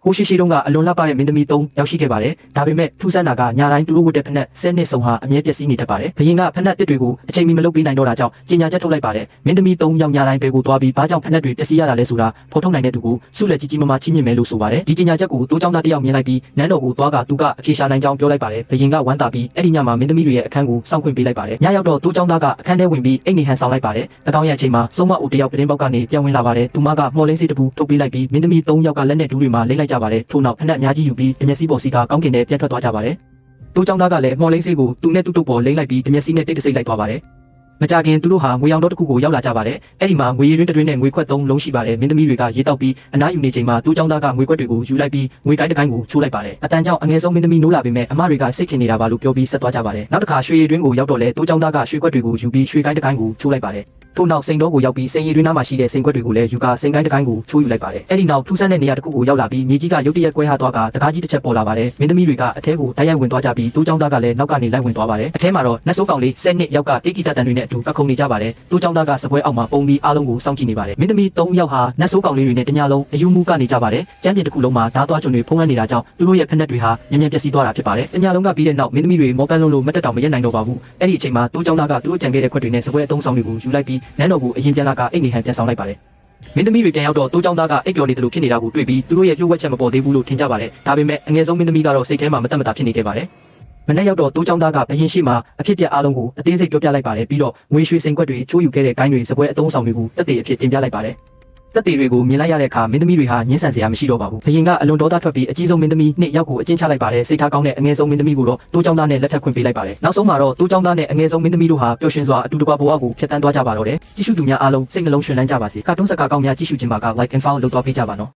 ဟိုရှိရှိတုန်းကအလွန်လှပတဲ့မင်းသမီး3ရောက်ရှိခဲ့ပါတယ်။ဒါပေမဲ့ထူးဆန်းတာကညာတိုင်းသူတို့ဝတ်တဲ့ဖက်နှက်10နှစ်ဆုံးဟာအမြဲပျက်စီးနေတတ်ပါတယ်။ဘရင်ကဖက်နှက်တစ်တွေကိုအချိန်မီမလုပ်ပေးနိုင်တော့တာကြောင့်ကြေညာချက်ထုတ်လိုက်ပါတယ်။မင်းသမီး3ယောက်ညာတိုင်းပဲကိုသွားပြီးဘာကြောင့်ဖက်နှက်တွေပျက်စီးရတာလဲဆိုတာဖော်ထုတ်နိုင်တဲ့သူကိုစုလက်ကြီးကြီးမားမားချီးမြှင့်မယ်လို့ဆိုပါတယ်။ဒီကြေညာချက်ကိုတိုးချောင်းသားတယောက်မြင်လိုက်ပြီးနန်းတော်ကိုသွားကသူကအပြေရှာနိုင်ကြောင်းပြောလိုက်ပါတယ်။ဘရင်ကဝမ်းသာပြီးအဲ့ဒီညမှာမင်းသမီးတွေရဲ့အခန်းကိုစောင့်ခွင့်ပေးလိုက်ပါတယ်။ညရောက်တော့တိုးချောင်းသားကအခန်းထဲဝင်ပြီးအိတ်နေဟန်ဆောင်လိုက်ပါတယ်။တကောင်ရဲ့အချိန်မှာစုံမအိုတယောက်ပြတင်းပေါက်ကနေပြန်ဝင်လာပါတယ်။သူမကမော်လင်းစီတပူထုတ်ပေးလိုက်ပြီးမင်းသမီး3ယောက်ကလက်နဲ့ဒူးတွေမှာလိမ့်လိုက်ကြပါတယ်။ထို့နောက်ဖက်နှက်အများကြီးယူပြီးတမျက်စီပေါ်စီကကောင်းကင်ထဲပြန်ထွက်သွားကြပါတယ်။တိုးချောင်းသားကလည်းမော်လင်းစီကိုသူနဲ့တူတူပေါ်လိမ့်လိုက်ပြီးတမျက်စီနဲ့တိတ်တဆိတ်လိုက်သွားပါတယ်။မကြခင်သူတို့ဟာငွေရောင်တော့တစ်ခုကိုရောက်လာကြပါတယ်။အဲ့ဒီမှာငွေရည်တွင်းနဲ့ငွေခွက်3လုံးရှိပါတယ်။မင်းသမီးတွေကရေတောက်ပြီးအနားယူနေချိန်မှာတိုးချောင်းသားကငွေခွက်တွေကိုယူလိုက်ပြီးငွေကိုင်းတစ်ကိုင်းကိုချိုးလိုက်ပါတယ်။အတန်းကြောင့်အငယ်ဆုံးမင်းသမီးနိုးလာပေမဲ့အမတွေကစိတ်ချင်နေတာပါလို့ပြောပြီးဆက်သွားကြပါတယ်။နောက်တစ်ခါရွှေရည်တွင်းကိုရောက်တော့လဲတိုးချောင်းသားကရွှေခွက်တွေကိုယူပြီးရွှေကိုင်းတစ်ကိုင်းကိုချိုးလိုက်ပါတယ်။ထို့နောက်စိန်တော်ကိုရောက်ပြီးစိန်ရည်တွင်းနားမှာရှိတဲ့စိန်ခွက်တွေကိုလည်းယူကစိန်ကိုင်းတစ်ကိုင်းကိုချိုးယူလိုက်ပါတယ်။အဲ့ဒီနောက်ထူးဆန်းတဲ့နေရာတစ်ခုကိုရောက်လာပြီးမြေကြီးကရုတ်တရက်ကွဲဟသွားကတကားကြီးတစ်ချက်ပေါ်လာပါတယ်။မင်းသမီးတွေကအထဲကိုတိုက်ရိုက်ဝင်သွားကြပြီးတိုးချောင်းသားကလည်းနောက်ကနေလိုက်ဝင်သွားပါတယ်။အထဲမှာတော့နတ်ဆိုးကောင်လေး10နှစ်ယောက်ကတိတ်တိတတ်တန်တွေနဲ့အတူကခုန်နေကြပါတယ်။တိုးချောင်းသားကစပွဲအောက်မှာပုံပြီးအားလုံးကိုစောင့်ကြည့်နေပါတယ်။မင်းသမီး3ယောက်ဟာနတ်ဆိုးကောင်လေးတွေနဲ့တညလုံးအယူမူကနေကြပါတယ်။ကျမ်းပြင်တစ်ခုလုံးမှာဓာတ်သွားကျွန်းတွေဖုံးလွှမ်းနေတာကြောင့်သူတို့ရဲ့ဖက်နှက်တွေဟာမြင်မြန်ပျက်စီးသွားတာဖြစ်ပါတယ်။တညလုံးကပြီးတဲ့နောက်မင်းသမီးတွေမောပန်းလုံးလို့မတက်တောင်မရက်နိုင်တော့ပါဘူး။အဲ့ဒီအချိန်မှာတိုးချောင်းသားကသူတို့ကြံခဲ့တဲ့ခွက်တွေနဲ့စပွဲအသုံးဆောင်တွေကိုယူလိုက်ပြီးနန်းတော်ကိုအရင်ပြန်လာကအိတ်နေဟန်ပြန်ဆောင်လိုက်ပါတယ်။မင်းသမီးတွေပြန်ရောက်တော့တိုးချောင်းသားကအိတ်ပျော်နေတယ်လို့ဖြစ်နေတာကိုတွေ့ပြီးသူတို့ရဲ့ပြုတ်ဝက်ချက်မပေါ်သေးဘူးလို့ထင်ကြပါတယ်။ဒါပေမဲ့အငယ်ဆုံးမင်းသမီးကတော့စိတ်ထဲမှာမတက်မတာဖြစ်နေခဲ့ပါတယ်။မနေ့ရောက်တော့တိုးချောင်းသားကဘရင်ရှိမှအဖြစ်ပြအားလုံးကိုအသေးစိတ်ပြောပြလိုက်ပါတယ်ပြီးတော့ငွေရွှေစိန်ခွက်တွေချိုးယူခဲ့တဲ့ဂိုင်းတွေစပွဲအသုံးဆောင်တွေကိုတက်သေးအဖြစ်တင်ပြလိုက်ပါတယ်။တက်သေးတွေကိုမြင်လိုက်ရတဲ့အခါမင်းသမီးတွေဟာညှင်းဆန်စရာမရှိတော့ပါဘူး။ဘရင်ကအလွန်ဒေါသထွက်ပြီးအကြီးဆုံးမင်းသမီး2ယောက်ကိုအကျဉ်းချလိုက်ပါတယ်။စိတ်ထားကောင်းတဲ့အငယ်ဆုံးမင်းသမီးကိုတော့တိုးချောင်းသားနဲ့လက်ထပ်ခွင့်ပေးလိုက်ပါတယ်။နောက်ဆုံးမှာတော့တိုးချောင်းသားနဲ့အငယ်ဆုံးမင်းသမီးတို့ဟာပျော်ရွှင်စွာအတူတကွဘဝကိုဖြတ်သန်းသွားကြပါတော့တယ်။ကြည့်ရှုသူများအားလုံးစိတ်နှလုံးရွှင်လန်းကြပါစေ။ကာတွန်းစကားကောင်းများကြည့်ရှုခြင်းပါက like and follow လုပ်သွားပေးကြပါနော်။